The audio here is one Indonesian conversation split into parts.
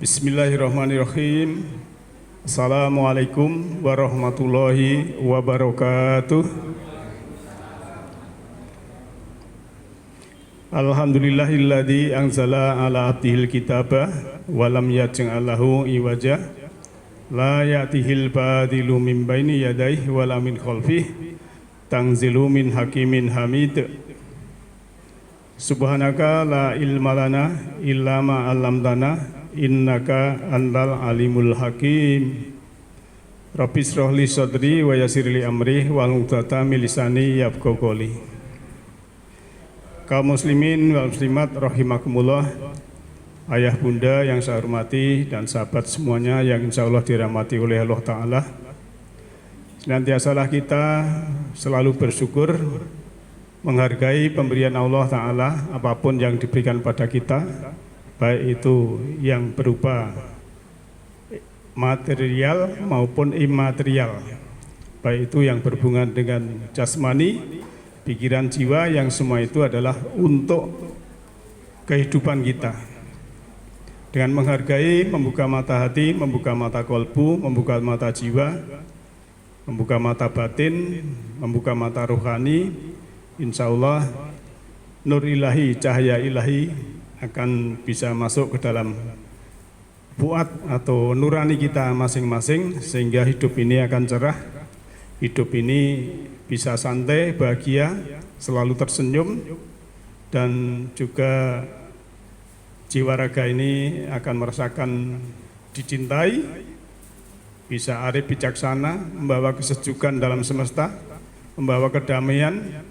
Bismillahirrahmanirrahim. Assalamualaikum warahmatullahi wabarakatuh. Alhamdulillahilladzi anzala ala abdihil kitaba walam yaj'al lahu iwaja la ya'tihil badilu min baini yadayhi wala min khalfihi tanzilu min hakimin hamid. Subhanaka la ilma lana illa ma 'allamtana innaka antal alimul hakim. Rabbi shrah li sadri wa yassir li amri wahlul 'uqdatam min lisani yafqahu qawli. Kaum muslimin wal muslimat rahimakumullah, ayah bunda yang saya hormati dan sahabat semuanya yang insya Allah dirahmati oleh Allah Ta'ala. Senantiasalah kita selalu bersyukur, menghargai pemberian Allah Ta'ala apapun yang diberikan pada kita, baik itu yang berupa material maupun imaterial, baik itu yang berhubungan dengan jasmani, pikiran, jiwa, yang semua itu adalah untuk kehidupan kita. Dengan menghargai, membuka mata hati, membuka mata kolbu, membuka mata jiwa, membuka mata batin, membuka mata rohani, insya Allah nur ilahi, cahaya ilahi akan bisa masuk ke dalam fuad atau nurani kita masing-masing, sehingga hidup ini akan cerah, hidup ini bisa santai, bahagia, selalu tersenyum, dan juga jiwa raga ini akan merasakan dicintai, bisa arif bijaksana, membawa kesejukan dalam semesta, membawa kedamaian,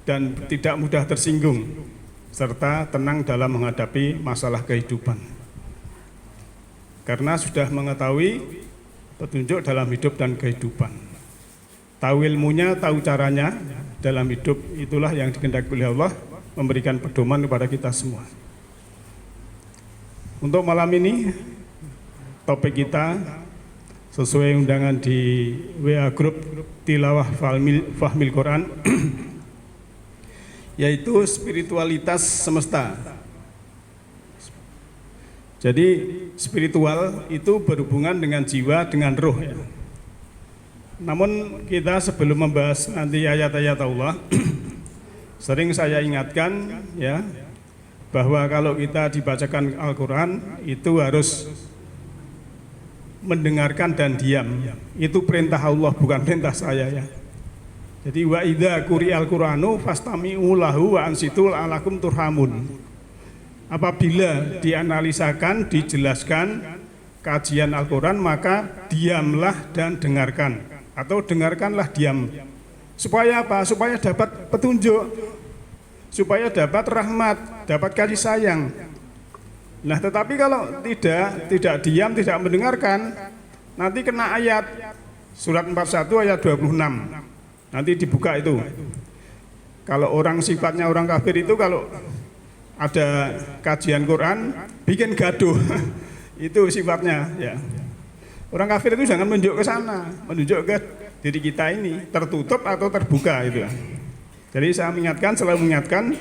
dan tidak mudah tersinggung, serta tenang dalam menghadapi masalah kehidupan. Karena sudah mengetahui petunjuk dalam hidup dan kehidupan. Tahu ilmunya, tahu caranya dalam hidup, itulah yang dikehendaki oleh Allah, memberikan pedoman kepada kita semua. Untuk malam ini, topik kita sesuai undangan di WA Group Tilawah Fahmil Quran, yaitu spiritualitas semesta. Jadi spiritual itu berhubungan dengan jiwa, dengan roh, ya. Namun kita sebelum membahas nanti ayat-ayat Allah, sering saya ingatkan, ya, bahwa kalau kita dibacakan Al-Quran itu harus mendengarkan dan diam. Itu perintah Allah, bukan perintah saya, ya. Jadi wa idza quri'al Qur'anu fastami'u lahu wa ansitu la'allakum turhamun. Apabila dianalisakan, dijelaskan kajian Al-Quran, maka diamlah dan dengarkan, atau dengarkanlah diam. Supaya apa? Supaya dapat petunjuk, supaya dapat rahmat, dapat kasih sayang. Nah, tetapi kalau tidak diam, tidak mendengarkan, nanti kena ayat surat 41 ayat 26. Nanti dibuka itu. Kalau orang sifatnya orang kafir itu kalau ada kajian Quran bikin gaduh. Itu sifatnya, ya. Orang kafir itu jangan menunjuk ke sana, menunjuk ke diri kita ini, tertutup atau terbuka itu. Jadi saya mengingatkan, selalu mengingatkan,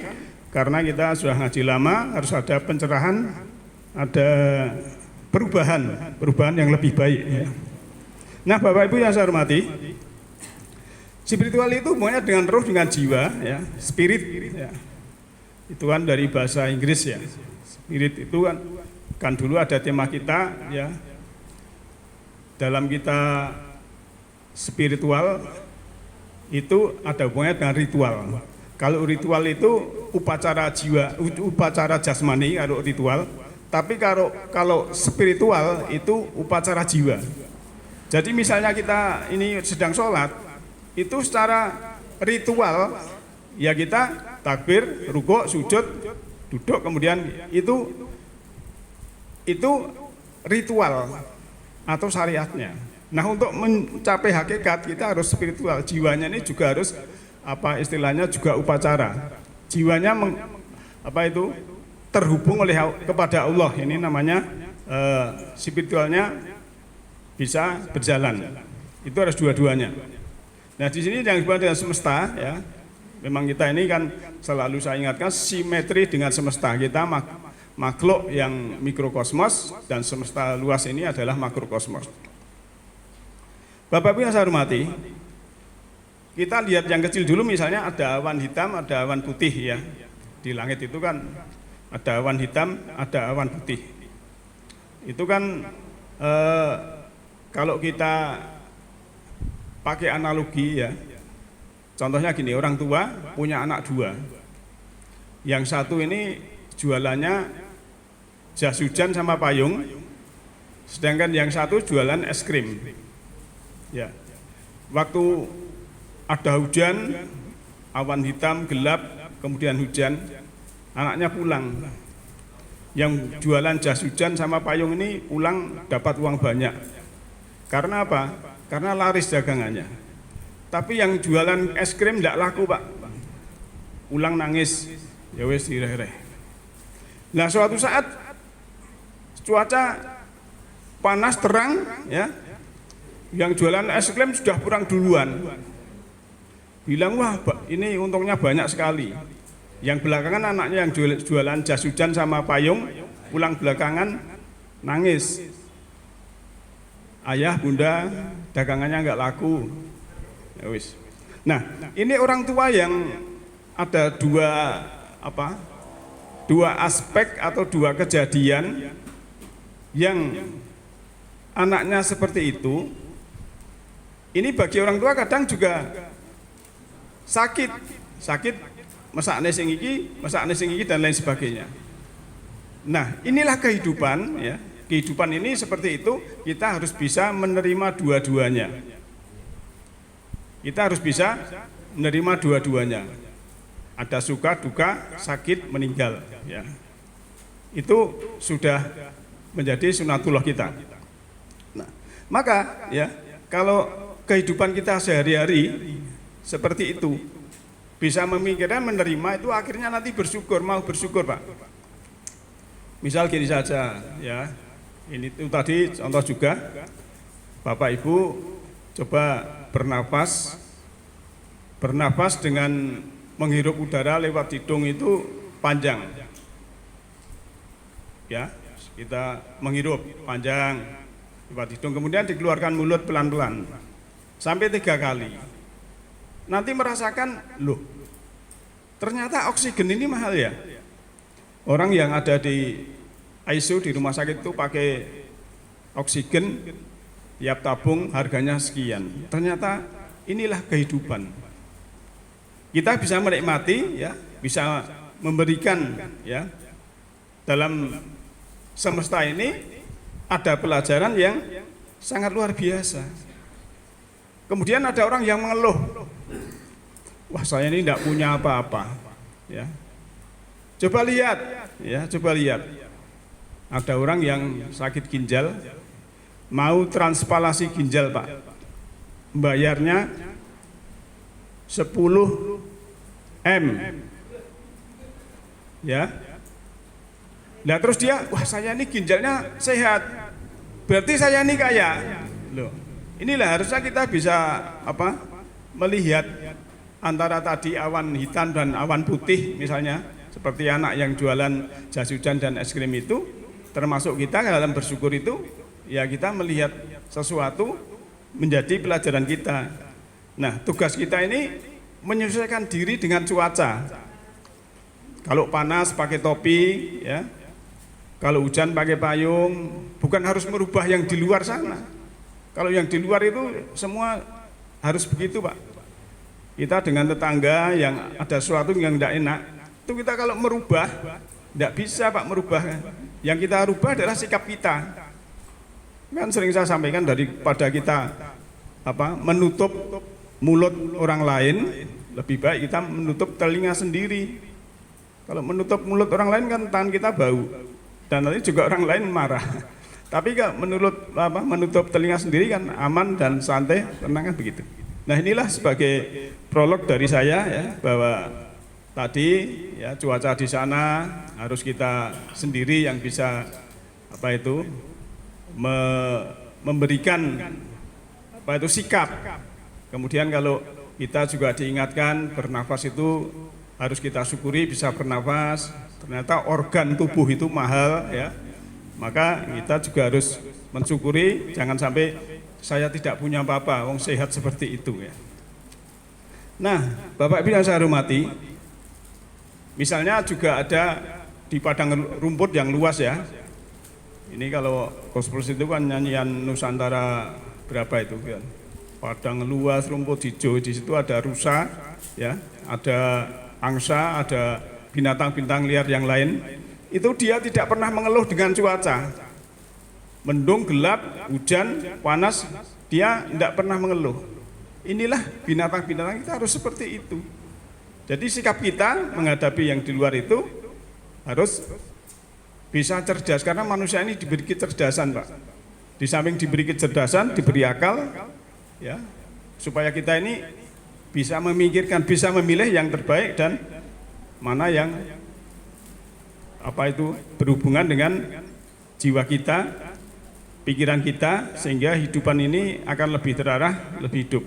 karena kita sudah ngaji lama, harus ada pencerahan, ada perubahan yang lebih baik, ya. Nah, Bapak Ibu yang saya hormati, spiritual itu hubungannya dengan roh, dengan jiwa, ya, spirit, ya. Itu kan dari bahasa Inggris, ya. Spirit itu kan dulu ada tema kita, ya. Dalam kita spiritual itu ada hubungannya dengan ritual. Kalau ritual itu upacara jiwa, upacara jasmani kalau ritual. Tapi kalau spiritual itu upacara jiwa. Jadi misalnya kita ini sedang sholat, itu secara ritual ya kita takbir, rukuk, sujud, duduk, kemudian itu ritual atau syariatnya. Nah, untuk mencapai hakikat kita harus spiritual. Jiwanya ini juga harus istilahnya juga upacara. Jiwanya terhubung kepada Allah. Ini namanya spiritualnya bisa berjalan. Itu harus dua-duanya. Nah, di sini yang disebut dengan semesta, ya. Memang kita ini kan selalu saya ingatkan simetri dengan semesta. Kita makhluk yang mikrokosmos dan semesta luas ini adalah makrokosmos. Bapak Ibu yang saya hormati, kita lihat yang kecil dulu, misalnya ada awan hitam, ada awan putih ya. Di langit itu kan ada awan hitam, ada awan putih. Itu kan kalau kita pakai analogi ya, contohnya gini, orang tua punya anak dua. Yang satu ini jualannya jas hujan sama payung, sedangkan yang satu jualan es krim. Ya, waktu ada hujan, awan hitam gelap, kemudian hujan, anaknya pulang. Yang jualan jas hujan sama payung ini pulang dapat uang banyak. Karena apa? Karena laris dagangannya. Tapi yang jualan es krim tidak laku, Pak. Pulang nangis, ya wes direh-reh. Nah, suatu saat cuaca panas terang ya, yang jualan es krim sudah pulang duluan. Bilang, wah ini untungnya banyak sekali. Yang belakangan anaknya yang jualan jas hujan sama payung pulang belakangan nangis. Ayah, bunda, dagangannya nggak laku. Ya wis. Nah, ini orang tua yang ada dua aspek atau dua kejadian yang anaknya seperti itu. Ini bagi orang tua kadang juga sakit, mesakne sing iki dan lain sebagainya. Nah, inilah kehidupan ya. Kehidupan ini seperti itu, kita harus bisa menerima dua-duanya. Kita harus bisa menerima dua-duanya. Ada suka, duka, sakit, meninggal ya. Itu sudah menjadi sunatullah kita. Nah, maka ya, kalau kehidupan kita sehari-hari seperti itu, bisa memikirkan, menerima, itu akhirnya nanti bersyukur, mau bersyukur, Pak. Misal gini saja ya, ini itu tadi contoh juga, Bapak Ibu coba bernapas dengan menghirup udara lewat hidung itu panjang ya, kita menghirup panjang lewat hidung, kemudian dikeluarkan mulut pelan-pelan sampai 3 kali. Nanti merasakan, loh ternyata oksigen ini mahal ya. Orang yang ada di ICU di rumah sakit itu pakai oksigen tiap tabung harganya sekian. Ternyata inilah kehidupan. Kita bisa menikmati ya, bisa memberikan ya. Dalam semesta ini ada pelajaran yang sangat luar biasa. Kemudian ada orang yang mengeluh, wah saya ini tidak punya apa-apa ya. Coba lihat ya, coba lihat. Ada orang yang sakit ginjal, mau transplantasi ginjal, Pak. Bayarnya 10 M. Ya. Nah, terus dia, wah saya ini ginjalnya sehat. Berarti saya ini kaya. Loh. Inilah harusnya kita bisa melihat antara tadi awan hitam dan awan putih misalnya, seperti anak yang jualan jas hujan dan es krim itu, termasuk kita dalam bersyukur itu, ya kita melihat sesuatu menjadi pelajaran kita. Nah, tugas kita ini menyesuaikan diri dengan cuaca. Kalau panas pakai topi, ya. Kalau hujan pakai payung, bukan harus merubah yang di luar sana. Kalau yang di luar itu semua harus begitu, Pak. Kita dengan tetangga yang ada sesuatu yang tidak enak, itu kita kalau merubah, tidak bisa, Pak, merubah. Yang kita rubah adalah sikap kita. Kan sering saya sampaikan, daripada kita menutup mulut orang lain, lebih baik kita menutup telinga sendiri. Kalau menutup mulut orang lain kan tangan kita bau, dan nanti juga orang lain marah. Tapi kalau menutup telinga sendiri kan aman dan santai, tenang kan begitu. Nah, inilah sebagai prolog dari saya ya, bahwa tadi ya cuaca di sana harus kita sendiri yang bisa memberikan sikap. Kemudian kalau kita juga diingatkan bernafas itu harus kita syukuri bisa bernafas. Ternyata organ tubuh itu mahal ya. Maka kita juga harus mensyukuri, jangan sampai saya tidak punya apa-apa, wong sehat seperti itu ya. Nah, Bapak Ibu yang saya hormati, misalnya juga ada di padang rumput yang luas ya. Ini kalau Gospel itu kan nyanyian Nusantara berapa itu kan? Padang luas, rumput hijau, di situ ada rusa, ya, ada angsa, ada binatang-binatang liar yang lain. Itu dia tidak pernah mengeluh dengan cuaca. Mendung, gelap, hujan, panas, dia tidak pernah mengeluh. Inilah binatang-binatang, kita harus seperti itu. Jadi sikap kita menghadapi yang di luar itu harus bisa cerdas, karena manusia ini diberi kecerdasan, Pak. Di samping diberi kecerdasan, diberi akal, ya, supaya kita ini bisa memikirkan, bisa memilih yang terbaik dan mana yang berhubungan dengan jiwa kita, pikiran kita, sehingga hidupan ini akan lebih terarah, lebih hidup.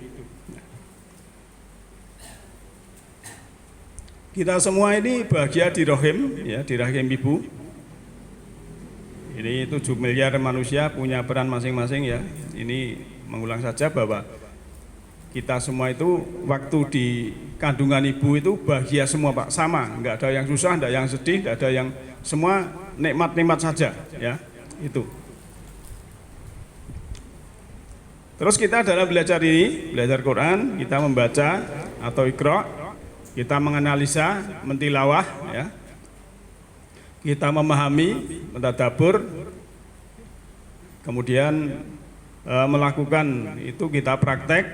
Kita semua ini bahagia di rahim, ya, di rahim ibu. Ini 7 miliar manusia punya peran masing-masing ya. Ini mengulang saja bahwa kita semua itu waktu di kandungan ibu itu bahagia semua, Pak, sama, enggak ada yang susah, enggak yang sedih, enggak ada yang, semua nikmat-nikmat saja ya, itu. Terus kita dalam belajar ini, belajar Quran, kita membaca atau Iqra, kita menganalisa, mentilawah ya. Kita memahami, mentadabbur, kemudian melakukan itu, kita praktek,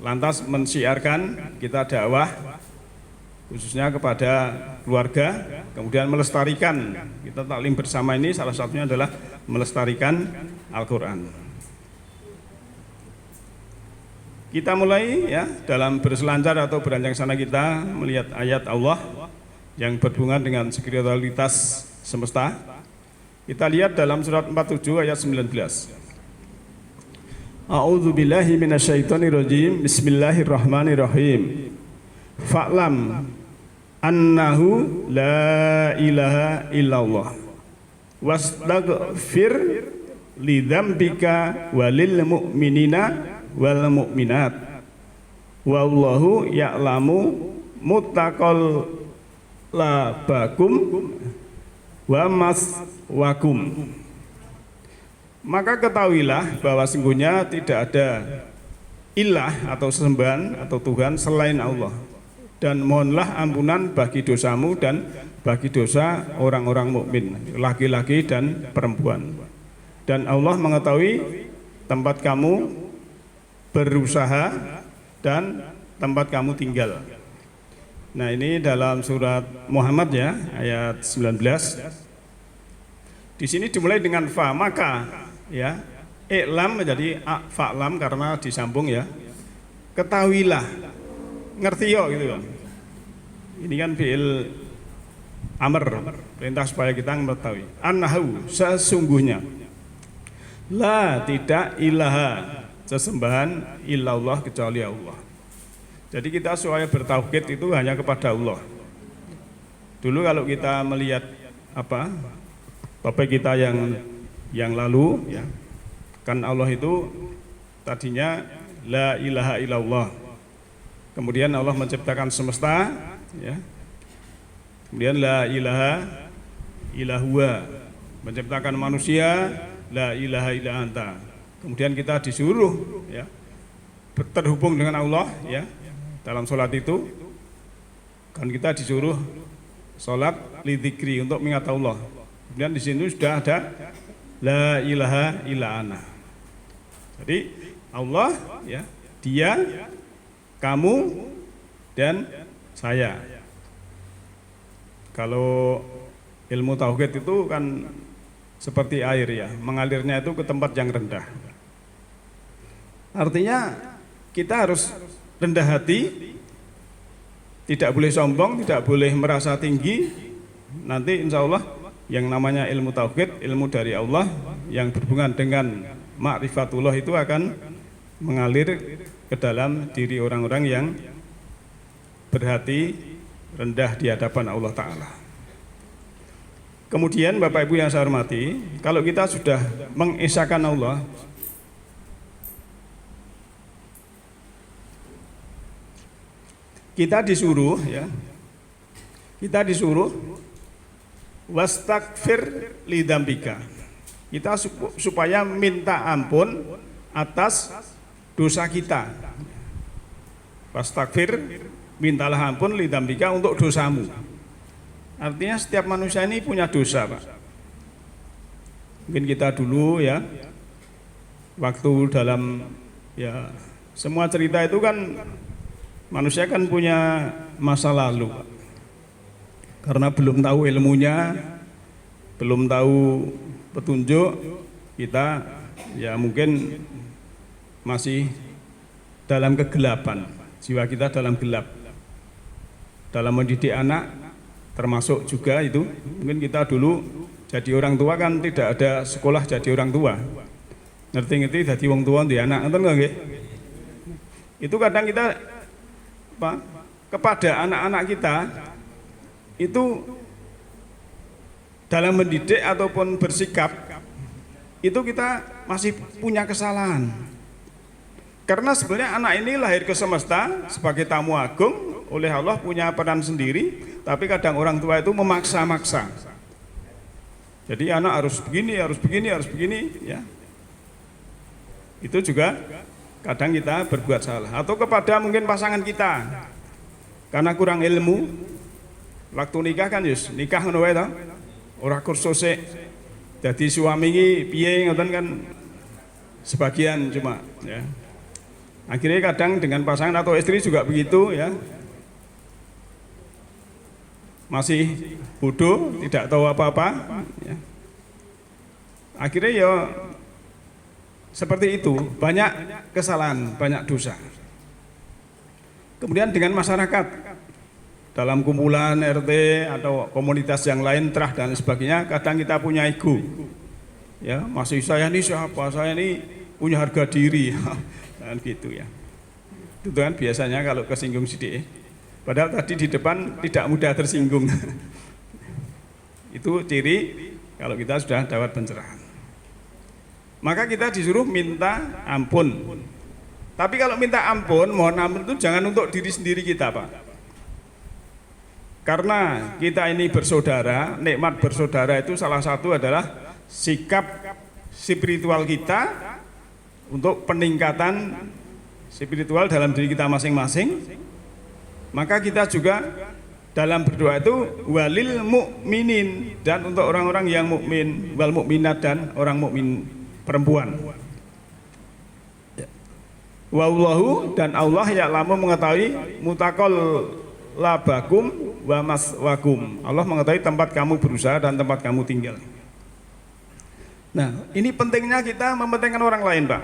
lantas mensiarkan, kita dakwah khususnya kepada keluarga, kemudian melestarikan. Kita taklim bersama ini salah satunya adalah melestarikan Al-Quran. Kita mulai ya dalam berselancar atau beranjak sana, kita melihat ayat Allah yang berhubungan dengan spiritualitas semesta. Kita lihat dalam surat 47 ayat 19. A'udzu billahi minasyaitonir rajim. Bismillahirrahmanirrahim. Fa'lam annahu la ilaha illallah wastaghfir lidzambika walil mu'minina wal mu'minat wallahu ya'lamu muttaqal labakum wa maswakum. Maka ketahuilah bahwa sungguhnya tidak ada ilah atau sesembahan atau Tuhan selain Allah, dan mohonlah ampunan bagi dosamu dan bagi dosa orang-orang mukmin, laki-laki dan perempuan. Dan Allah mengetahui tempat kamu berusaha dan tempat kamu tinggal. Nah, ini dalam surat Muhammad ya, ayat 19. Di sini dimulai dengan fa, maka ya, i'lam menjadi fa'lam karena disambung ya. Ketahuilah, ngerti yo gitu kan. Ini kan fi'il amr, perintah supaya kita mengetahui. Annahu, sesungguhnya, la, tidak ilaha, sesembahan illallah, kecuali Allah. Jadi kita supaya bertauhid itu hanya kepada Allah. Dulu kalau kita melihat bapak kita yang lalu ya, kan Allah itu tadinya la ilaha illallah. Kemudian Allah menciptakan semesta ya. Kemudian la ilaha illahuwa, menciptakan manusia, la ilaha illa anta. Kemudian kita disuruh ya terhubung dengan Allah ya. Dalam sholat itu kan kita disuruh sholat lidzikri, untuk mengingat Allah. Kemudian di sini sudah ada la ilaha illa ana. Jadi Allah ya, dia, kamu dan saya. Kalau ilmu tauhid itu kan seperti air ya, mengalirnya itu ke tempat yang rendah. Artinya kita harus rendah hati, tidak boleh sombong, tidak boleh merasa tinggi. Nanti insya Allah yang namanya ilmu tauhid, ilmu dari Allah yang berhubungan dengan ma'rifatullah itu akan mengalir ke dalam diri orang-orang yang berhati rendah di hadapan Allah Ta'ala. Kemudian Bapak Ibu yang saya hormati, kalau kita sudah mengesahkan Allah, kita disuruh wastagfir lidzambika. Kita supaya minta ampun atas dosa kita. Wastagfir, mintalah ampun lidzambika, untuk dosamu. Artinya setiap manusia ini punya dosa, Pak. Mungkin kita dulu ya, waktu dalam ya semua cerita itu kan manusia kan punya masa lalu, Pak. Karena belum tahu ilmunya, belum tahu petunjuk, kita ya mungkin masih dalam kegelapan, jiwa kita dalam gelap. Dalam mendidik anak termasuk juga itu, mungkin kita dulu jadi orang tua kan tidak ada sekolah jadi orang tua, ngerti-ngerti jadi wong tua di anak, ngerti nggak? Itu kadang kita kepada anak-anak kita itu dalam mendidik ataupun bersikap itu kita masih punya kesalahan, karena sebenarnya anak ini lahir ke semesta sebagai tamu agung oleh Allah, punya peran sendiri. Tapi kadang orang tua itu memaksa-maksa. Jadi anak harus begini, harus begini, harus begini, ya. Itu juga kadang kita berbuat salah. Atau kepada mungkin pasangan kita, karena kurang ilmu, waktu nikah kan nikah ngono wae to. Ora kursus sik. Dadi suami iki piye ngoten kan sebagian cuma ya. Akhirnya kadang dengan pasangan atau istri juga begitu ya. Masih bodoh, tidak tahu apa-apa ya. Akhirnya ya seperti itu, banyak kesalahan, banyak dosa. Kemudian dengan masyarakat, dalam kumpulan RT atau komunitas yang lain, terah dan sebagainya, kadang kita punya ego ya, masih saya ini siapa, saya ini punya harga diri dan gitu ya. Itu kan biasanya kalau kesinggung sedikit. Padahal tadi di depan tidak mudah tersinggung. Itu ciri kalau kita sudah dapat pencerahan. Maka kita disuruh minta ampun. Tapi kalau minta ampun, mohon ampun itu jangan untuk diri sendiri kita, Pak. Karena kita ini bersaudara, nikmat bersaudara itu salah satu adalah sikap spiritual kita untuk peningkatan spiritual dalam diri kita masing-masing. Maka kita juga dalam berdoa itu walil mukminin, dan untuk orang-orang yang mukmin, wal mukminat, dan orang mukmin perempuan. Wallahu, dan Allah ya'lamu, mengetahui mutakol labakum wa maswakum. Allah mengetahui tempat kamu berusaha dan tempat kamu tinggal. Nah, ini pentingnya kita mementingkan orang lain, Pak.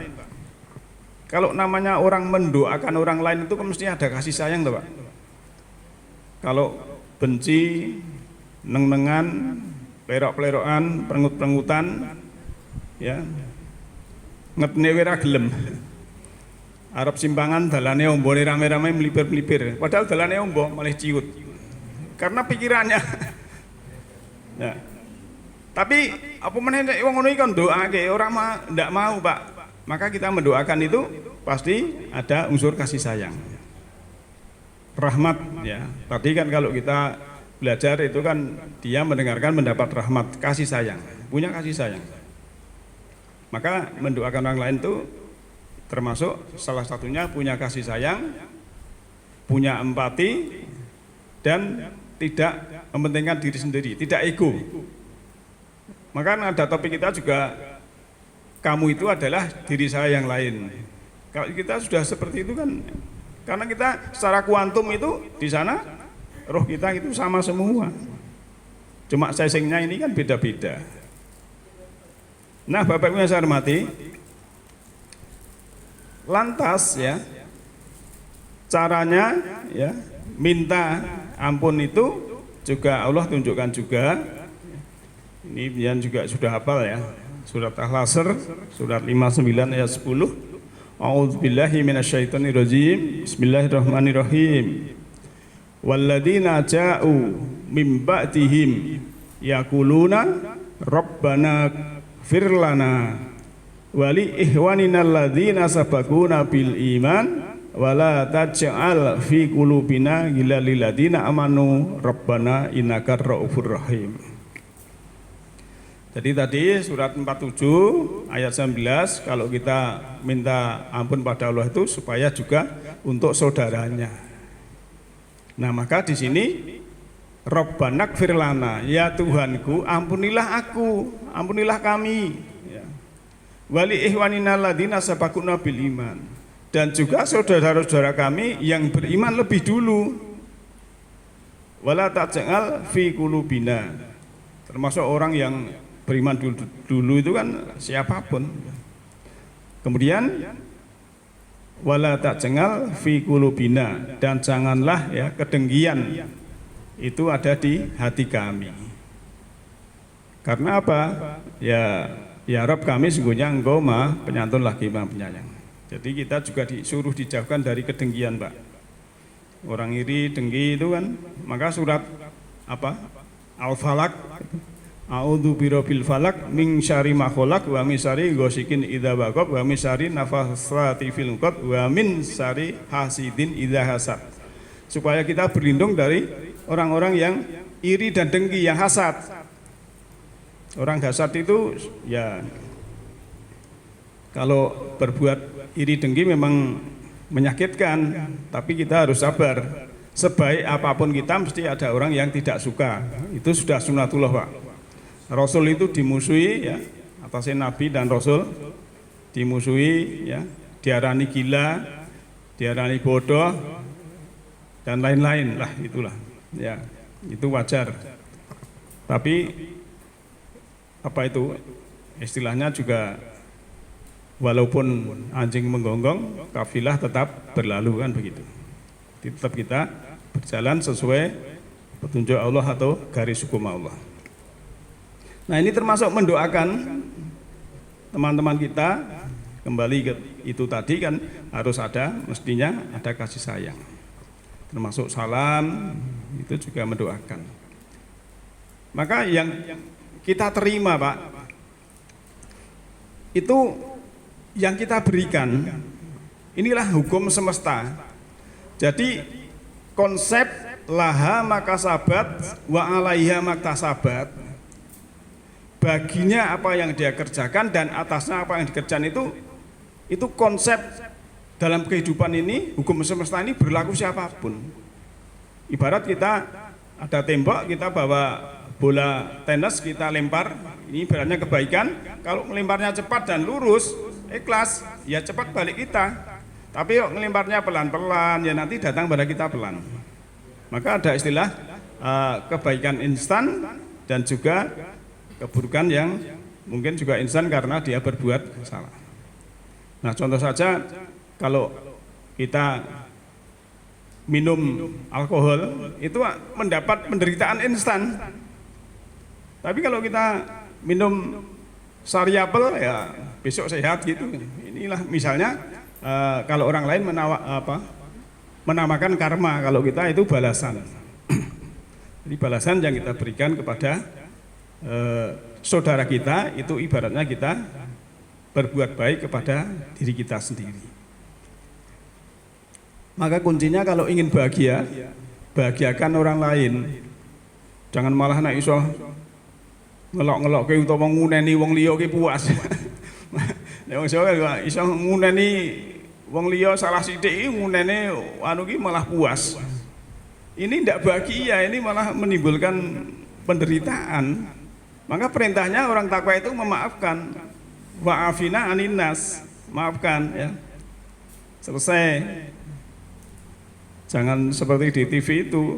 Kalau namanya orang mendoakan orang lain itu kan mesti ada kasih sayang, Pak. Kalau benci, neng-nengan, plerok-plerokan, perengut-perengutan, ya, ngetne wira gelem. Arab simpangan dalane ombone rame-rame melipir-melipir. Padahal dalane ombo malah ciut. Karena pikirannya. Ya. Tapi apa meneh nek wong ngono iki kon doake ora ndak mau, Pak. Maka kita mendoakan itu pasti ada unsur kasih sayang. Rahmat ya. Tadi kan kalau kita belajar itu kan dia mendengarkan mendapat rahmat, kasih sayang, punya kasih sayang. Maka mendoakan orang lain itu termasuk salah satunya punya kasih sayang, punya empati, dan tidak mementingkan diri sendiri, tidak ego. Maka ada topik kita juga, kamu itu adalah diri saya yang lain. Kalau kita sudah seperti itu kan, karena kita secara kuantum itu di sana roh kita itu sama semua. Cuma sesingnya ini kan beda-beda. Nah, Bapak Ibu yang saya hormati, lantas ya caranya ya minta ampun itu juga Allah tunjukkan juga. Ini yang juga sudah hafal ya. Surat Al-Asr, surat 59 ayat 10. A'udzubillahi minasyaitonirrajim. Bismillahirrahmanirrahim. walladzina ja'u mim ba'dihim yaquluna rabbana fir lana wali ihwanina alladzina sabaquna bil iman wala taj'al fi qulubina ghillan lil ladzina amanu rabbana innaka ra'ufur rahim. Jadi tadi surat 47 ayat 19 kalau kita minta ampun pada Allah itu supaya juga untuk saudaranya. Nah, maka di sini Rabbanak firlana, ya Tuhanku ampunilah aku, ampunilah kami. Ya. Wali ihwanina alladzina sabaquna bil iman, dan juga saudara-saudara kami yang beriman lebih dulu. Wala taj'al fi qulubina, termasuk orang yang beriman dulu itu kan siapapun. Kemudian wala taj'al fi qulubina, dan janganlah ya kedengkian itu ada di hati kami. Karena apa? Ya Rabb kami sungguhnya Engkau Maha Penyantun lagi Maha Penyayang. Jadi kita juga disuruh dijauhkan dari kedengkian, Pak. Orang iri, dengki itu kan, maka surat apa? Al-Falaq, A'udzu birabbil falaq min syarri ma khalaq wa min syarri ghasikin idza waqab wa min syarri nafatsati fil 'uqad wa min syarri hasidin idza hasad. Supaya kita berlindung dari orang-orang yang iri dan dengki, yang hasad. Orang hasad itu ya kalau berbuat iri dengki memang menyakitkan, tapi kita harus sabar. Sebaik apapun kita mesti ada orang yang tidak suka. Itu sudah sunatullah, Pak. Rasul itu dimusuhi ya, atasnya Nabi dan Rasul dimusuhi ya, diarani gila, diarani bodoh dan lain-lain lah, itulah ya, itu wajar. Tapi apa itu istilahnya juga, walaupun anjing menggonggong kafilah tetap berlalu kan begitu. Tetap kita berjalan sesuai petunjuk Allah atau garis hukum Allah. Nah, ini termasuk mendoakan teman-teman kita, kembali ke itu tadi kan harus ada, mestinya ada kasih sayang. Termasuk salam, itu juga mendoakan. Maka yang kita terima, Pak, itu yang kita berikan, inilah hukum semesta. Jadi konsep laha makasabat wa alaiha maktasabat, baginya apa yang dia kerjakan dan atasnya apa yang dikerjakan, itu konsep dalam kehidupan ini. Hukum semesta ini berlaku siapapun. Ibarat kita ada tembok, kita bawa bola tenis, kita lempar, ini ibaratnya kebaikan. Kalau melemparnya cepat dan lurus, ikhlas, ya cepat balik kita. Tapi kalau melemparnya pelan-pelan, ya nanti datang pada kita pelan. Maka ada istilah kebaikan instan dan juga keburukan yang mungkin juga instan karena dia berbuat salah. Nah, contoh saja kalau kita minum alkohol itu mendapat penderitaan instan. Tapi kalau kita minum sari apel ya besok sehat gitu. Inilah misalnya kalau orang lain menamakan karma, kalau kita itu balasan. Jadi balasan yang kita berikan kepada saudara kita itu ibaratnya kita berbuat baik kepada diri kita sendiri. Maka kuncinya kalau ingin bahagia, bahagiakan orang lain. Jangan malah nek iso ngelok-ngelokke utawa nguneni wong liya ki puas. Nek wong Jawa iso nguneni wong liya salah sithik iki ngunene anu ki malah puas. Ini tidak bahagia, ini malah menimbulkan penderitaan. Maka perintahnya orang takwa itu memaafkan. Wa'afina aninnas, maafkan ya. Selesai. Jangan seperti di TV itu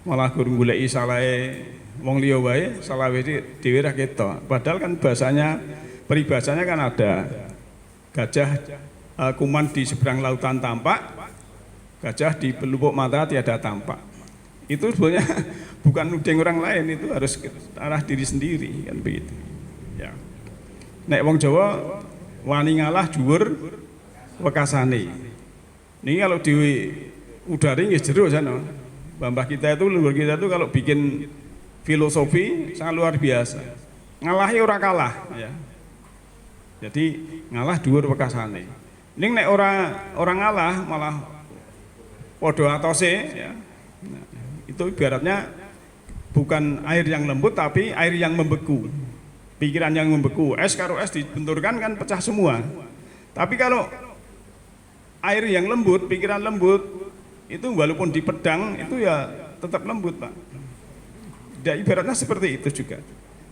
malah guru goleki salahe wong liya wae, salah dhewe ra ketok. Padahal kan bahasanya, peribahasanya kan ada gajah kuman di seberang lautan tampak, gajah di pelupuk mata tiada tampak. Itu sebenarnya bukan nuding orang lain, itu harus ke arah diri sendiri kan begitu. Ya. Nek wong Jawa wani ngalah dhuwur wekasane. Niki kalau di udari nggih jero sana. Mbah kita itu, leluhur kita itu kalau bikin filosofi sangat luar biasa. Ngalahi ora kalah ya. Jadi ngalah dhuwur wekasane. Ning nek orang ngalah malah padha atose ya. Nah, itu ibaratnya bukan air yang lembut tapi air yang membeku. Pikiran yang membeku. Es karo es dibenturkan kan pecah semua. Tapi kalau air yang lembut, pikiran lembut itu walaupun di pedang itu ya tetap lembut, Pak. Ya, ibaratnya seperti itu juga.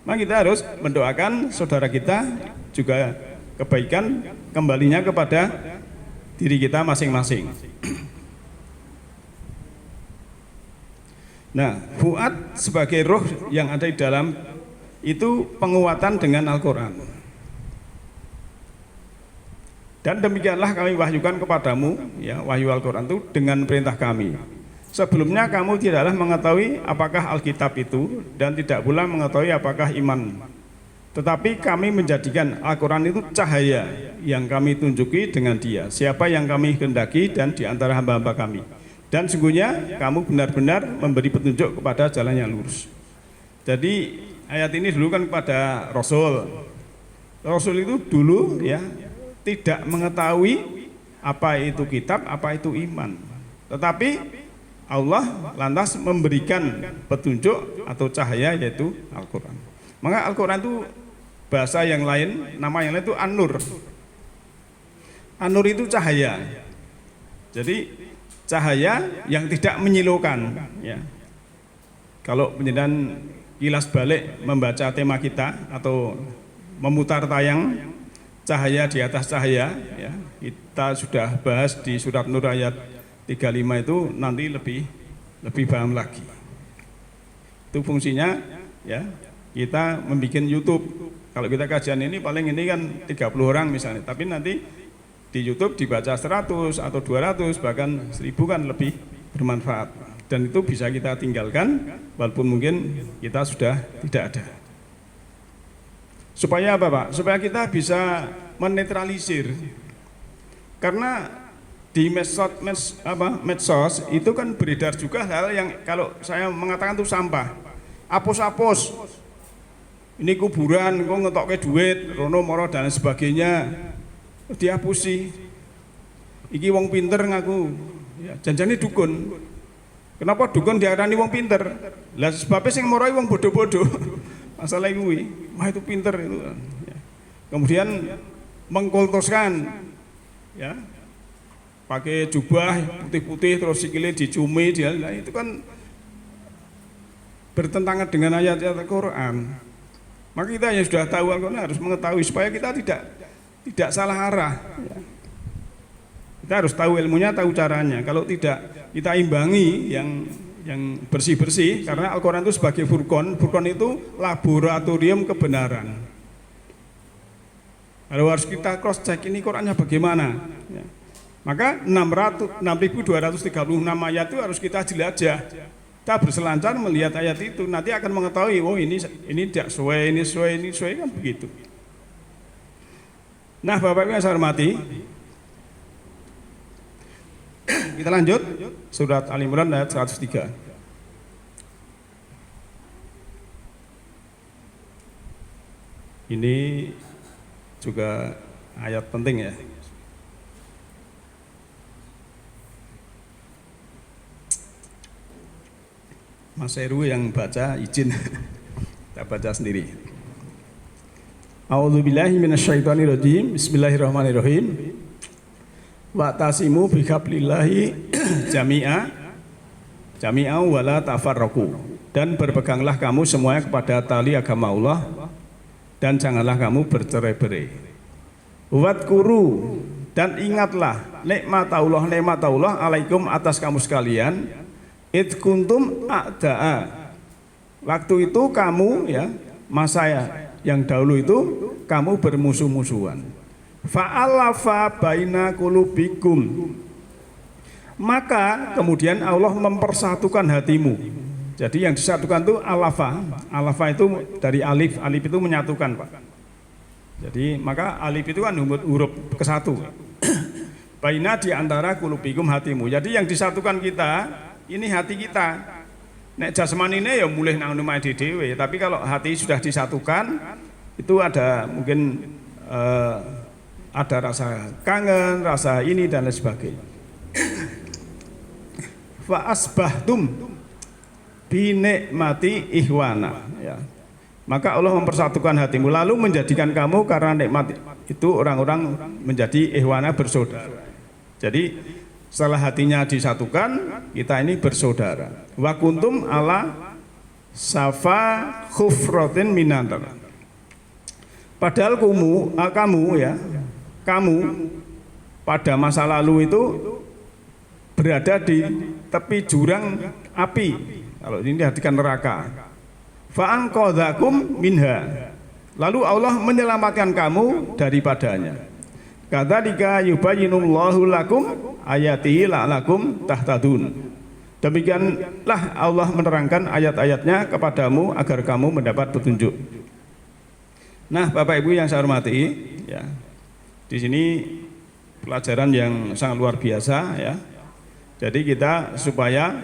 Maka kita harus mendoakan saudara kita juga kebaikan kembalinya kepada diri kita masing-masing. Nah, fuad sebagai roh yang ada di dalam itu penguatan dengan Al-Quran. Dan demikianlah kami wahyukan kepadamu, ya, wahyu Al-Quran itu dengan perintah kami. Sebelumnya kamu tidaklah mengetahui apakah Alkitab itu dan tidak pula mengetahui apakah iman. Tetapi kami menjadikan Al-Quran itu cahaya yang kami tunjuki dengan dia. Siapa yang kami kehendaki dan di antara hamba-hamba kami. Dan sungguhnya kamu benar-benar memberi petunjuk kepada jalan yang lurus. Jadi ayat ini dulu kan kepada Rasul. Rasul itu dulu ya tidak mengetahui apa itu kitab, apa itu iman. Tetapi Allah lantas memberikan petunjuk atau cahaya yaitu Al-Quran. Maka Al-Quran itu bahasa yang lain, nama yang lain itu An-Nur. An-Nur itu cahaya. Jadi cahaya yang tidak menyilaukan ya. Kalau penjelasan kilas balik membaca tema kita atau memutar tayang cahaya di atas cahaya ya, kita sudah bahas di surat Nur ayat 35 itu nanti lebih paham lagi. Itu fungsinya ya, kita membuat YouTube. Kalau kita kajian ini paling ini kan 30 orang misalnya, tapi nanti di YouTube dibaca 100 atau 200 bahkan 1000 kan lebih bermanfaat. Dan itu bisa kita tinggalkan walaupun mungkin kita sudah tidak ada. Supaya apa, Pak? Supaya kita bisa menetralisir. Karena di medsos itu kan beredar juga hal yang kalau saya mengatakan itu sampah. Apus-apus. Ini kuburan, kok ngetokke duit, rono moro dan sebagainya. Dihapusi. Iki wong pinter ngaku. Ya, janjane dukun. Kenapa dukun diarani wong pinter? Lah sebabnya sing morai wong bodoh-bodoh. Masalah kuwi. Wah itu pinter itu. Ya. Kemudian mengkultuskan ya. Pakai jubah putih-putih terus sikile dicumi dia. Nah, itu kan bertentangan dengan ayat-ayat Al-Qur'an. Maka kita yang sudah tahu Al-Qur'an harus mengetahui supaya kita tidak salah arah. Ya. Kita harus tahu ilmunya, tahu caranya. Kalau tidak kita imbangi yang bersih-bersih, karena Al-Quran itu sebagai furqan itu laboratorium kebenaran. Lalu harus kita cross check ini Qurannya bagaimana. Ya. Maka 6.236 ayat itu harus kita jelajah. Kita berselancar melihat ayat itu, nanti akan mengetahui, oh ini tidak sesuai, ini sesuai kan begitu. Nah, Bapak Ibu yang saya hormati, kita lanjut surat Al-Imran ayat 103. Ini juga ayat penting ya. Mas Heru yang baca izin kita baca sendiri. A'udzubillahi minasyaitonirrajim. Bismillahirrahmanirrahim. Wa'tasimu bihablillahi jami'a wala tafarraqu. Dan berpeganglah kamu semuanya kepada tali agama Allah dan janganlah kamu bercerai-berai. Wadkuru, dan ingatlah nikmat Allah alaikum atas kamu sekalian. Id kuntum a'da'a. Waktu itu kamu ya, masa yang dahulu itu kamu bermusuh-musuhan. Fa'alafa baina qulubikum. Maka kemudian Allah mempersatukan hatimu. Jadi yang disatukan itu alafa. Alafa itu dari alif. Alif itu menyatukan, Pak. Jadi maka alif itu kan huruf ke-1. Baina di antara qulubikum hatimu. Jadi yang disatukan kita ini hati kita. Nek jasmanine ya mulih nang omahe dhewe, tapi kalau hati sudah disatukan itu ada mungkin ada rasa kangen, rasa ini dan lain sebagainya. Fa asbahtum bi nikmati ihwana, ya. Maka Allah mempersatukan hatimu lalu menjadikan kamu karena nikmat itu orang-orang menjadi ihwana, bersaudara. Jadi setelah hatinya disatukan, kita ini bersaudara. Wa kuntum ala safa khufratin minan. Padahal kamu pada masa lalu itu berada di tepi jurang api. Kalau ini diartikan neraka. Fa'anqadhakum minha. Lalu Allah menyelamatkan kamu daripadanya. Kadzalika yubayyinullahu lakum ayatihi la'alakum tahtadun. Demikianlah Allah menerangkan ayat-ayatnya kepadamu agar kamu mendapat petunjuk. Nah, Bapak Ibu yang saya hormati, ya. Di sini pelajaran yang sangat luar biasa, ya. Jadi kita supaya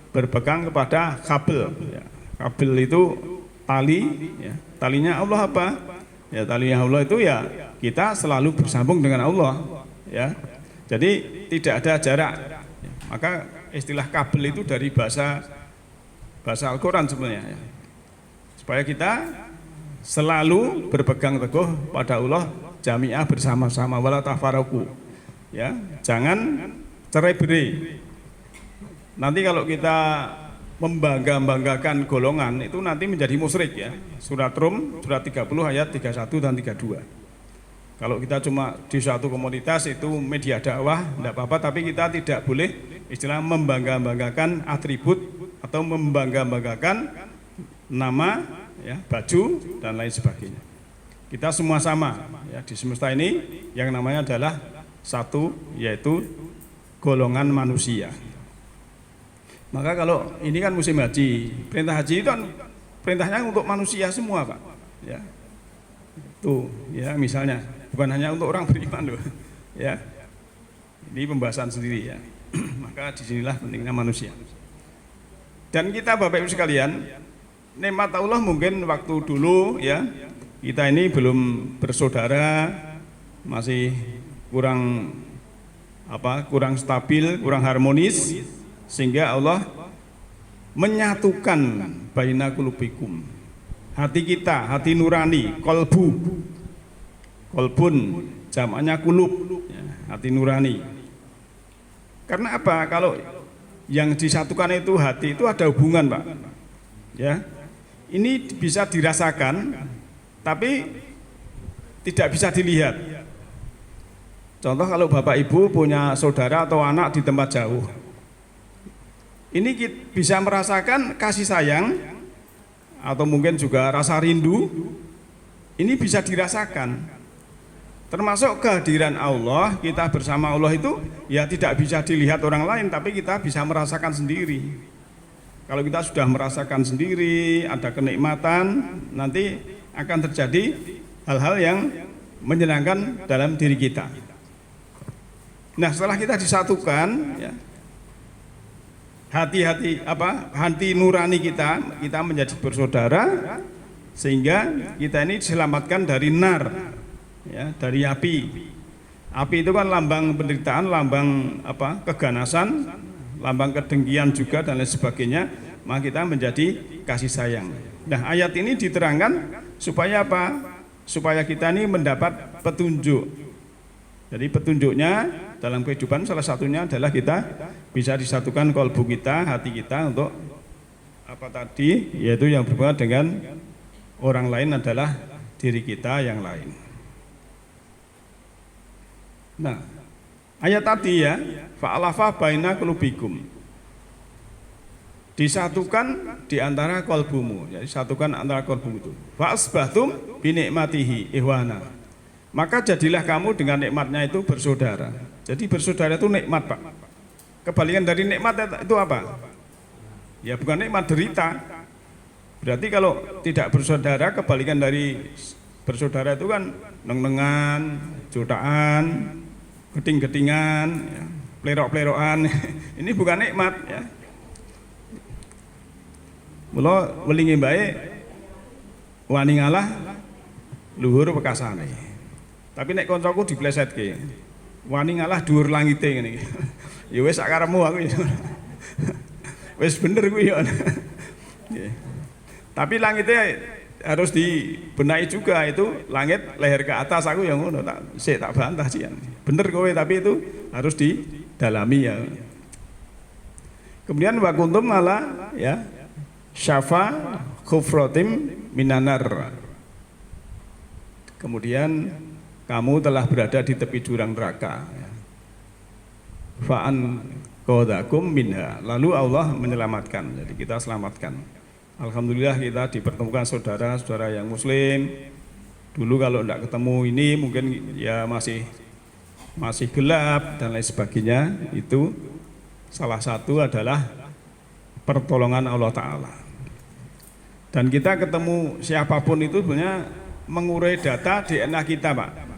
berpegang kepada kabel, ya. Kabel itu tali, ya. Talinya Allah apa? Ya, talinya Allah itu ya kita selalu bersambung dengan Allah, ya. Jadi tidak ada jarak. Ya. Maka istilah kabel itu dari bahasa Al-Quran sebenarnya, ya. Supaya kita selalu berpegang teguh pada Allah, jami'ah bersama-sama, wala tafarraqu, ya. Jangan cerai-berai. Nanti kalau kita membanggakan golongan itu nanti menjadi musyrik, ya. Surat Rum surat 30 ayat 31 dan 32. Kalau kita cuma di suatu komunitas itu media dakwah tidak apa-apa, tapi kita tidak boleh istilah membanggakan atribut atau membanggakan nama, ya, baju dan lain sebagainya. Kita semua sama, ya, di semesta ini yang namanya adalah satu, yaitu golongan manusia. Maka kalau ini kan musim haji, perintah haji itu kan perintahnya untuk manusia semua, Pak. Ya. Tuh, ya, misalnya bukan hanya untuk orang beriman loh. Ya. Ini pembahasan sendiri, ya. Maka disinilah pentingnya manusia. Dan kita Bapak Ibu sekalian, nikmat Allah mungkin waktu dulu, ya, kita ini belum bersaudara, masih kurang stabil, kurang harmonis. Sehingga Allah menyatukan baina qulubikum, hati kita, hati nurani, kolbun, jamaknya kulub, ya, hati nurani. Karena apa? Kalau yang disatukan itu hati itu ada hubungan, Pak. Ya, ini bisa dirasakan, tapi tidak bisa dilihat. Contoh kalau Bapak Ibu punya saudara atau anak di tempat jauh. Ini kita bisa merasakan kasih sayang atau mungkin juga rasa rindu. Ini bisa dirasakan. Termasuk kehadiran Allah, kita bersama Allah itu ya tidak bisa dilihat orang lain, tapi kita bisa merasakan sendiri. Kalau kita sudah merasakan sendiri, ada kenikmatan, nanti akan terjadi hal-hal yang menyenangkan dalam diri kita. Nah, setelah kita disatukan, ya, hati nurani kita menjadi bersaudara, sehingga kita ini diselamatkan dari nar, ya, dari api. Api itu kan lambang penderitaan, lambang keganasan, lambang kedengkian juga dan lain sebagainya. Maka kita menjadi kasih sayang. Nah, ayat ini diterangkan supaya apa? Supaya kita ini mendapat petunjuk. Jadi petunjuknya dalam kehidupan salah satunya adalah kita bisa disatukan kolbu kita, hati kita untuk apa tadi, yaitu yang berhubungan dengan orang lain adalah diri kita yang lain. Nah, ayat tadi, ya, fa'alafa baina qulubikum, disatukan di antara kolbumu, ya, disatukan antara kolbumu itu. Fa'asbahtum binikmatihi ihwana, maka jadilah kamu dengan nikmatnya itu bersaudara. Jadi bersaudara itu nikmat, Pak. Kebalikan dari nikmat itu apa? Ya bukan nikmat, derita. Berarti kalau tidak bersaudara, kebalikan dari bersaudara itu kan neng-nengan, jutaan, geding-gedingan, ya, plerok-plerokan. Ini bukan nikmat, ya. Mula welingi bae wani ngalah luhur pekasane. Tapi nek kancaku diplesetke. Wani ngalah dhuwur langite ngene iki. Ya wis sak karepmu aku ya. Wis bener kuwi ya. Tapi langitnya harus dibenahi juga, itu langit leher ke atas aku yang ngono tak bantah sih. Bener kowe tapi itu harus didalami ya. Kemudian wa kuntum ala ya syafa khufratim minanar. Kemudian kamu telah berada di tepi jurang neraka. Fa'an qadakum minha. Lalu Allah menyelamatkan. Jadi kita selamatkan. Alhamdulillah kita dipertemukan saudara-saudara yang muslim. Dulu kalau tidak ketemu ini mungkin ya masih gelap dan lain sebagainya. Itu salah satu adalah pertolongan Allah Ta'ala. Dan kita ketemu siapapun itu sebenarnya mengurai data DNA kita, Pak.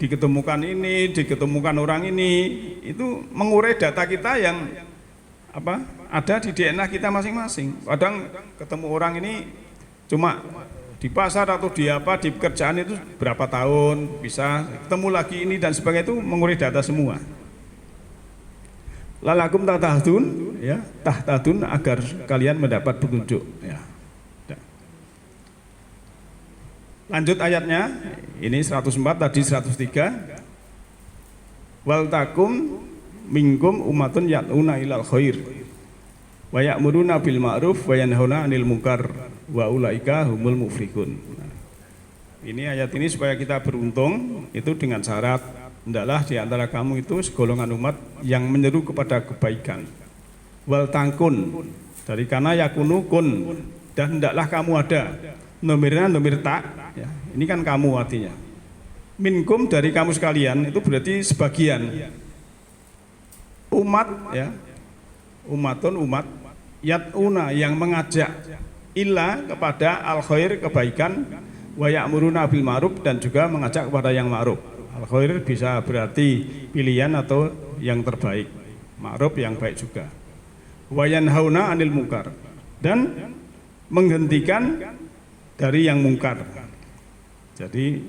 Diketemukan ini, diketemukan orang ini, itu mengurai data kita yang ada di DNA kita masing-masing. Kadang ketemu orang ini cuma di pasar atau di pekerjaan itu berapa tahun, bisa ketemu lagi ini dan sebagainya, itu mengurai data semua. Lalakum tahtadun, ya, tahtadun agar kalian mendapat petunjuk. Ya. Lanjut ayatnya, ini 104 tadi 103. Wal takum minkum umatun ya'una ilal khair wa ya'muruna bil ma'ruf wa yanhauna 'anil munkar wa ulaika humul muflihun. Ini ayat ini supaya kita beruntung itu dengan syarat hendaklah di antara kamu itu segolongan umat yang menyeru kepada kebaikan. Wal tangkun dari kana yakunu kun, dan hendaklah kamu ada. Nomirnya nomir tak ya. Ini kan kamu artinya. Minkum dari kamu sekalian itu berarti sebagian. Umat ya. Umatun umat yatuna yang mengajak illa kepada al khair kebaikan wa ya'muruna bil ma'ruf dan juga mengajak kepada yang ma'ruf. Al khair bisa berarti pilihan atau yang terbaik. Ma'ruf yang baik juga. Wa yanhauna 'anil munkar dan menghentikan dari yang mungkar. Jadi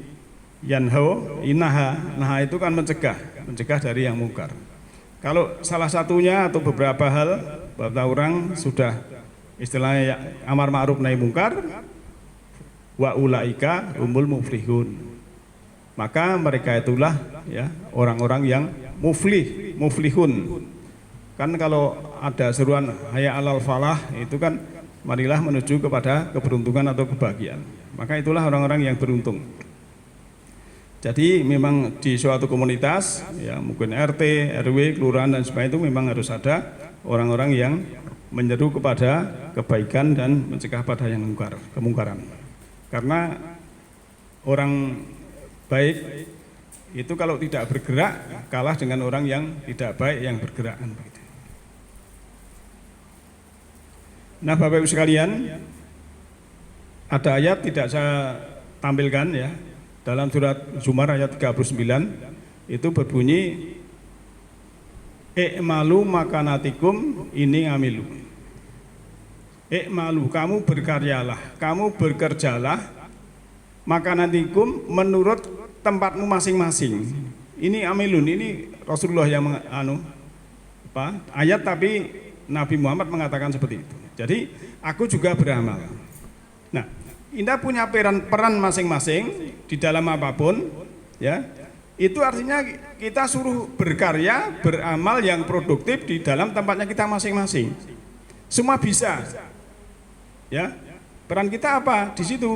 yanhau inaha, nah itu kan mencegah dari yang mungkar. Kalau salah satunya atau beberapa hal beberapa orang sudah istilahnya amar ma'ruf nahi mungkar, wa ulaika humul muflihun, maka mereka itulah ya orang-orang yang muflihun. Kan kalau ada seruan hayya alal falah itu kan marilah menuju kepada keberuntungan atau kebahagiaan. Maka itulah orang-orang yang beruntung. Jadi memang di suatu komunitas, ya mungkin RT, RW, kelurahan dan sebagainya itu memang harus ada orang-orang yang menyeru kepada kebaikan dan mencegah pada yang kemungkaran. Karena orang baik itu kalau tidak bergerak kalah dengan orang yang tidak baik yang bergerak. Nah Bapak Ibu sekalian, ada ayat tidak saya tampilkan ya, dalam surat Zumar ayat 39 itu berbunyi i'malu makanatikum ini ngamilu. I'malu, kamu berkaryalah, kamu bekerjalah, makanatikum menurut tempatmu masing-masing. Ini amilun, ini Rasulullah yang ayat tapi Nabi Muhammad mengatakan seperti itu. Jadi aku juga beramal. Nah, Indah punya peran masing-masing di dalam apapun, ya. Itu artinya kita suruh berkarya, beramal yang produktif di dalam tempatnya kita masing-masing. Semua bisa, ya. Peran kita apa di situ?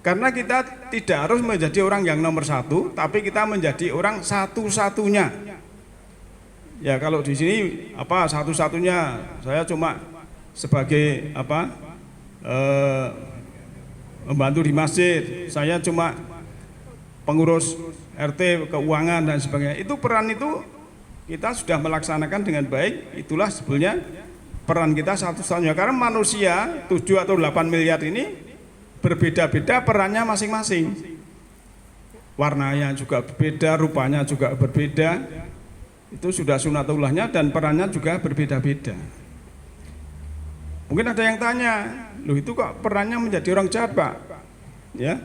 Karena kita tidak harus menjadi orang yang nomor satu, tapi kita menjadi orang satu-satunya. Ya kalau di sini satu-satunya saya cuma sebagai membantu di masjid, saya cuma pengurus RT keuangan dan sebagainya. Itu peran itu kita sudah melaksanakan dengan baik. Itulah sebenarnya peran kita satu-satunya. Karena manusia 7 atau 8 miliar ini berbeda-beda perannya masing-masing. Warnanya juga berbeda, rupanya juga berbeda. Itu sudah sunatullahnya dan perannya juga berbeda-beda. Mungkin ada yang tanya, loh itu kok perannya menjadi orang jahat Pak? Ya,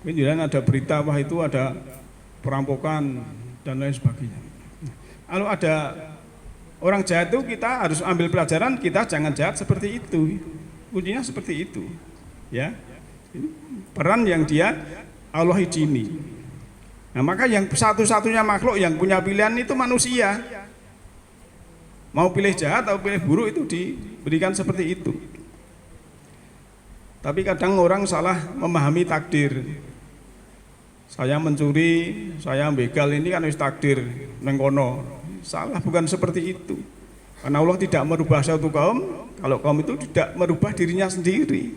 mungkin ada berita wah itu ada perampokan dan lain sebagainya. Kalau ada orang jahat itu kita harus ambil pelajaran, kita jangan jahat seperti itu. Kuncinya seperti itu. Ya, peran yang dia Allah izini. Nah maka yang satu-satunya makhluk yang punya pilihan itu manusia. Mau pilih jahat atau pilih buruk itu diberikan seperti itu. Tapi kadang orang salah memahami takdir. Saya mencuri, saya begal, ini kan wis takdir neng kono. Salah, bukan seperti itu. Karena Allah tidak merubah suatu kaum kalau kaum itu tidak merubah dirinya sendiri.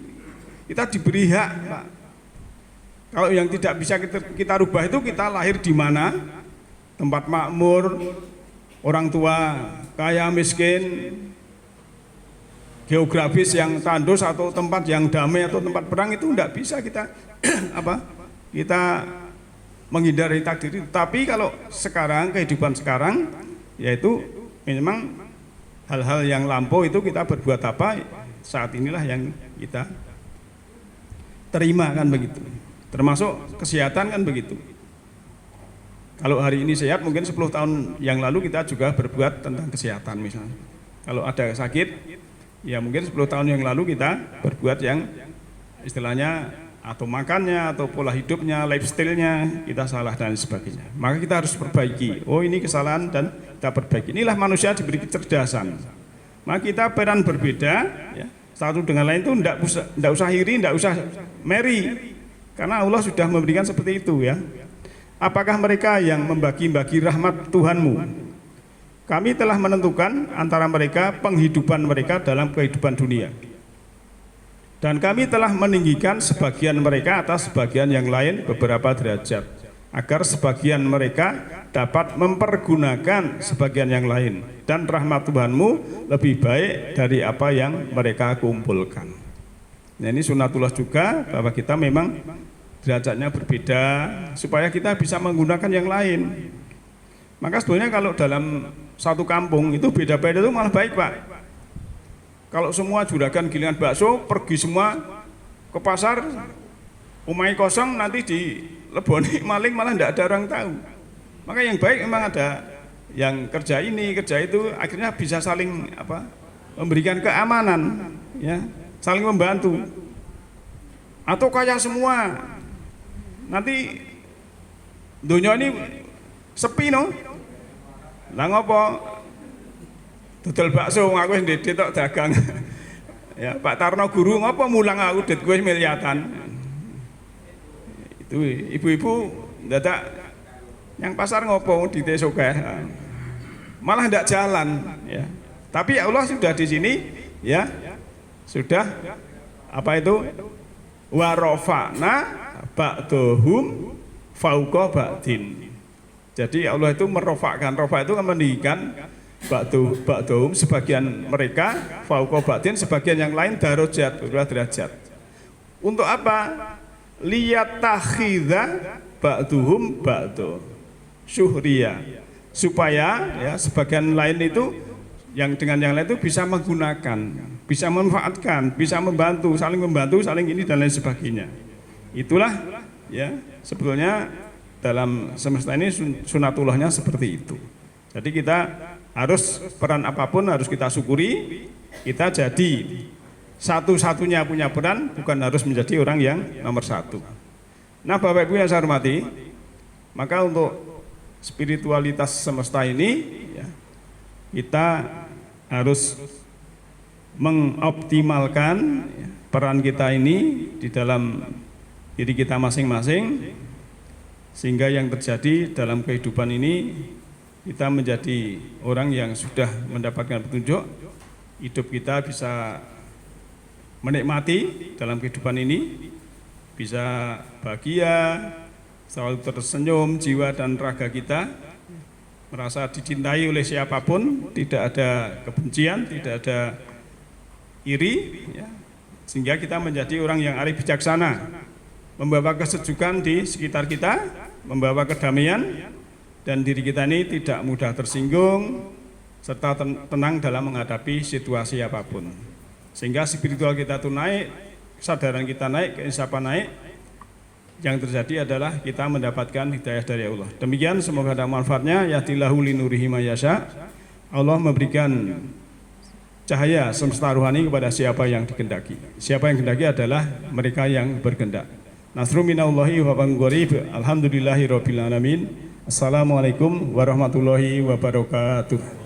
Kita diberi hak, Pak. Kalau yang tidak bisa kita rubah itu kita lahir di mana, tempat makmur, orang tua kaya miskin, geografis yang tandus atau tempat yang damai atau tempat perang, itu tidak bisa kita kita menghindari takdir itu. Tapi kalau sekarang, kehidupan sekarang, yaitu memang hal-hal yang lampau itu kita berbuat apa, saat inilah yang kita terima, kan begitu. Termasuk kesehatan kan begitu. Kalau hari ini sehat, mungkin 10 tahun yang lalu kita juga berbuat tentang kesehatan misalnya. Kalau ada sakit, ya mungkin 10 tahun yang lalu kita berbuat yang istilahnya atau makannya atau pola hidupnya, lifestyle-nya kita salah dan sebagainya. Maka kita harus perbaiki. Oh ini kesalahan dan kita perbaiki. Inilah manusia diberi kecerdasan. Maka kita peran berbeda, ya, satu dengan lain itu tidak usah iri, tidak usah meri. Karena Allah sudah memberikan seperti itu, ya. Apakah mereka yang membagi-bagi rahmat Tuhanmu? Kami telah menentukan antara mereka penghidupan mereka dalam kehidupan dunia. Dan kami telah meninggikan sebagian mereka atas sebagian yang lain beberapa derajat, agar sebagian mereka dapat mempergunakan sebagian yang lain. Dan rahmat Tuhanmu lebih baik dari apa yang mereka kumpulkan. Nah ini sunatullah juga, bahwa kita memang derajatnya berbeda supaya kita bisa menggunakan yang lain. Maka sebetulnya kalau dalam satu kampung itu beda-beda itu malah baik, Pak. Kalau semua juragan gilingan bakso pergi semua ke pasar, umai kosong, nanti dileboni maling malah tidak ada orang tahu. Maka yang baik memang ada yang kerja ini, kerja itu, akhirnya bisa saling memberikan keamanan, ya, saling membantu. Atau kaya semua, nanti dunia ini sepi, no? Lah ngopo? Dodol bakso aku wis ndedit tok dagang. Ya, Pak Tarno guru ngopo mulang aku dit kowe miliatan. Itu ibu-ibu dadak yang pasar ngopo di sugih. Malah ndak jalan, ya. Tapi Allah sudah di sini, ya. Sudah warofa'na ba'dohum fauqa ba'din. Jadi Allah itu merofakkan, rofa itu meninggikan ba'dohum sebagian mereka, fauqa ba'din sebagian yang lain darajat, derajat. Untuk apa? Liyatakhidha ba'dohum ba'do syuhriya, supaya ya sebagian lain itu yang dengan yang lain itu bisa menggunakan, bisa memanfaatkan, bisa membantu, saling ini dan lain sebagainya. Itulah ya sebetulnya dalam semesta ini sunatullahnya seperti itu. Jadi kita harus peran apapun harus kita syukuri, kita jadi satu-satunya punya peran, bukan harus menjadi orang yang nomor satu. Nah Bapak Ibu yang saya hormati, maka untuk spiritualitas semesta ini ya, kita harus mengoptimalkan peran kita ini di dalam diri kita masing-masing, sehingga yang terjadi dalam kehidupan ini kita menjadi orang yang sudah mendapatkan petunjuk, hidup kita bisa menikmati dalam kehidupan ini, bisa bahagia, selalu tersenyum jiwa dan raga kita, merasa dicintai oleh siapapun, tidak ada kebencian, tidak ada iri, ya. Sehingga kita menjadi orang yang arif bijaksana, membawa kesejukan di sekitar kita, membawa kedamaian, dan diri kita ini tidak mudah tersinggung, serta tenang dalam menghadapi situasi apapun. Sehingga spiritual kita tuh naik, kesadaran kita naik, keinsapan naik. Yang terjadi adalah kita mendapatkan hidayah dari Allah. Demikian, semoga ada manfaatnya. Yahdillahu linurihi mayasya. Allah memberikan cahaya semesta rohani kepada siapa yang dikehendaki. Siapa yang dikehendaki adalah mereka yang berkehendak. Nasru minallahi wa fadlun. Alhamdulillahi rabbil alamin. Assalamualaikum warahmatullahi wabarakatuh.